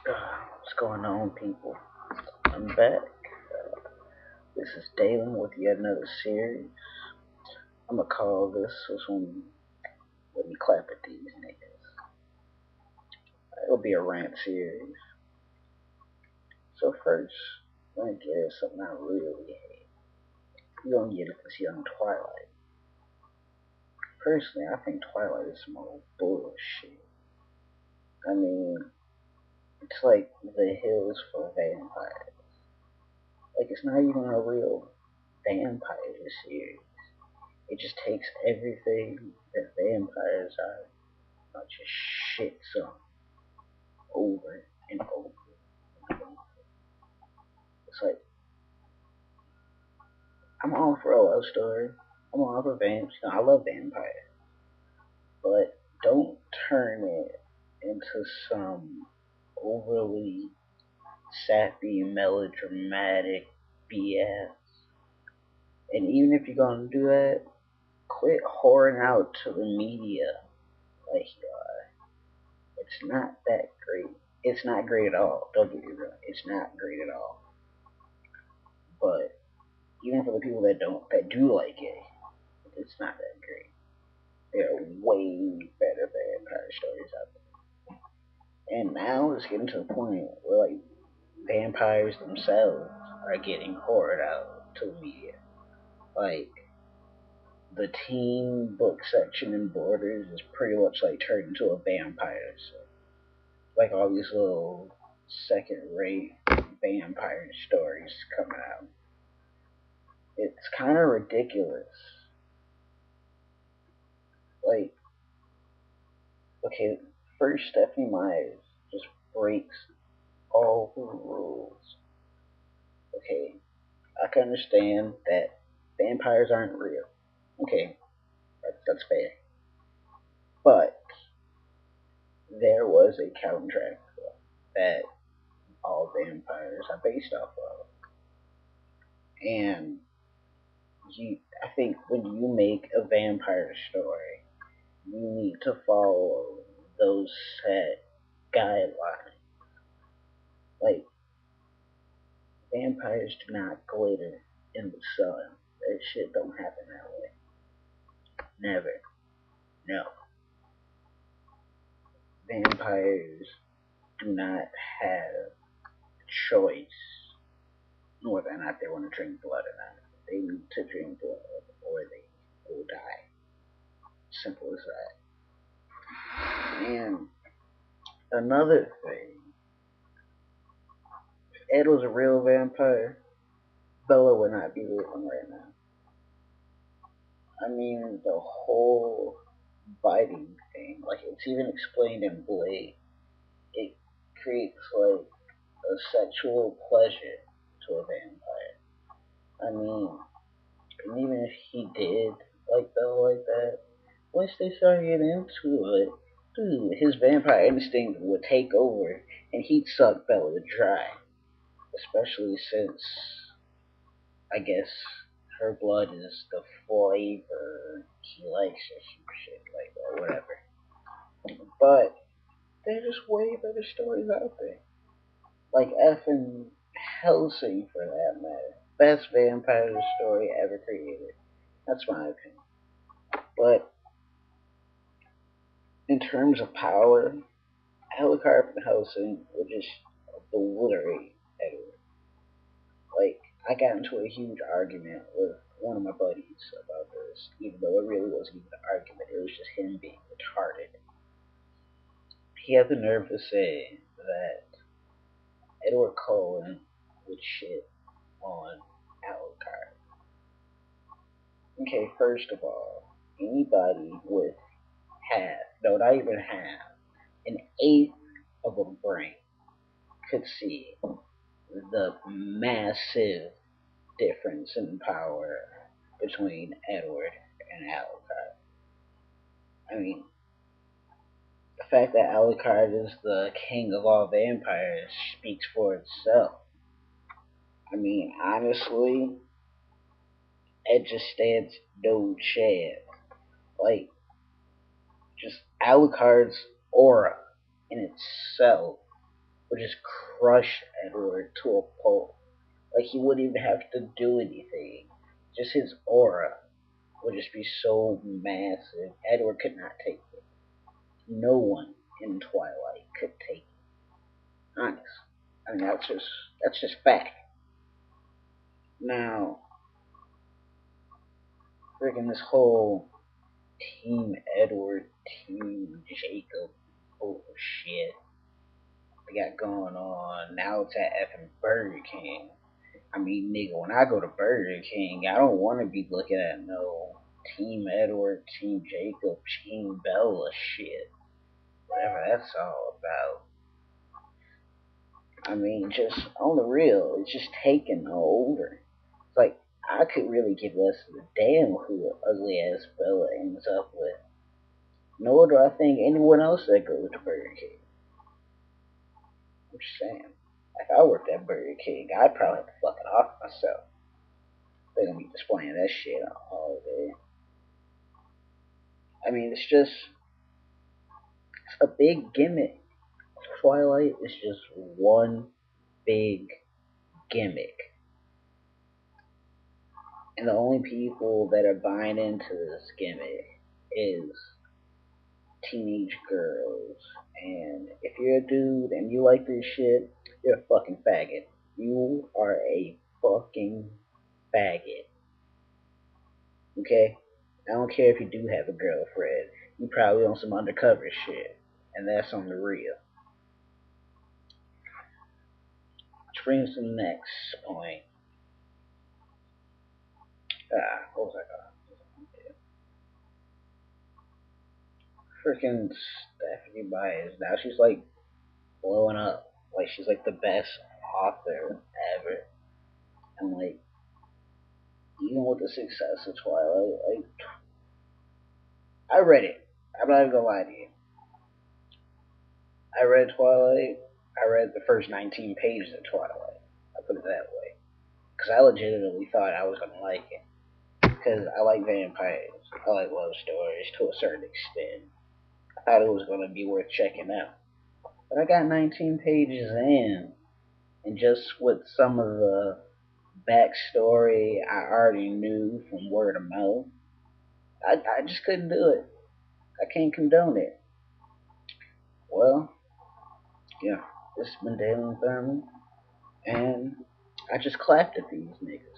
What's going on, people? I'm back. This is Dalen with yet another series. I'm gonna call this one. Let me clap at these niggas. It'll be a rant series. So first, let me get something I really hate. You don't get it this young Twilight. Personally, I think Twilight is some old bullshit. I mean, it's like the hills for vampires. Like it's not even a real vampire series. It just takes everything that vampires are, just shit some over and over and over. It's like I'm all for a love story. I'm all for vamps. I love vampires, but don't turn it into some overly sappy, melodramatic BS. And even if you're gonna do that, quit whoring out to the media like you are. It's not that great. It's not great at all. Don't get me wrong. It's not great at all. But even for the people that do like it, it's not that great. There are way better vampire stories out there. And now it's getting to the point where like vampires themselves are getting poured out to the media. Like the teen book section in Borders is pretty much like turned into a vampire. So, like all these little second-rate vampire stories coming out. It's kind of ridiculous. Like, okay, first Stephanie Myers just breaks all the rules. Okay, I can understand that vampires aren't real. Okay, that's fair. But there was a Count Dracula that all vampires are based off of. And I think when you make a vampire story, you need to follow those set guidelines. Like, vampires do not glitter in the sun. That shit don't happen that way. Never. No. Vampires do not have a choice whether or not they want to drink blood or not. They need to drink blood or they will die. Simple as that. And another thing, if Ed was a real vampire, Bella would not be living right now. I mean, the whole biting thing, like it's even explained in Blade, it creates like a sexual pleasure to a vampire. I mean, and even if he did like Bella like that, once they start getting into it, dude, his vampire instinct would take over and he'd suck Bella dry. Especially since, I guess, her blood is the flavor he likes or some shit like that, whatever. But there's just way better stories out there. Like effing Helsing for that matter. Best vampire story ever created. That's my opinion. But in terms of power, Alucard and Helsing would just obliterate Edward. Like, I got into a huge argument with one of my buddies about this, even though it really wasn't even an argument, it was just him being retarded. He had the nerve to say that Edward Cullen would shit on Alucard. Okay, first of all, anybody with half, no, not even half, an eighth of a brain could see the massive difference in power between Edward and Alucard. I mean, the fact that Alucard is the king of all vampires speaks for itself. I mean, honestly, Ed just stands no chance. Like, just Alucard's aura in itself would just crush Edward to a pulp. Like he wouldn't even have to do anything. Just his aura would just be so massive. Edward could not take it. No one in Twilight could take it. Honest. I mean that's just fact. Now, freaking this whole Team Edward, Team Jacob bullshit they got going on. Now it's at effing Burger King. I mean, nigga, when I go to Burger King, I don't want to be looking at no Team Edward, Team Jacob, Team Bella shit. Whatever that's all about. I mean, just on the real, it's just taking over. It's like, I could really give less of a damn who ugly ass Bella ends up with. Nor do I think anyone else that goes to Burger King. I'm just saying. If I worked at Burger King, I'd probably have to fuck it off myself. They're gonna be displaying that shit all day. I mean, it's a big gimmick. Twilight is just one big gimmick. And the only people that are buying into this gimmick is teenage girls. And if you're a dude and you like this shit, you're a fucking faggot. You are a fucking faggot. Okay? I don't care if you do have a girlfriend. You probably on some undercover shit. And that's on the real. Which brings to the next point. What was I got? Freaking Stephanie Byers. Now she's like blowing up. Like she's like the best author ever. And like even with the success of Twilight, like I read it. I'm not even gonna lie to you. I read Twilight. I read the first 19 pages of Twilight. I put it that way. Because I legitimately thought I was gonna like it. Because I like vampires. I like love stories to a certain extent. I thought it was gonna be worth checking out. But I got 19 pages in, and just with some of the backstory I already knew from word of mouth, I just couldn't do it. I can't condone it. Well, yeah, this has been Dalen Thurman, and I just clapped at these niggas.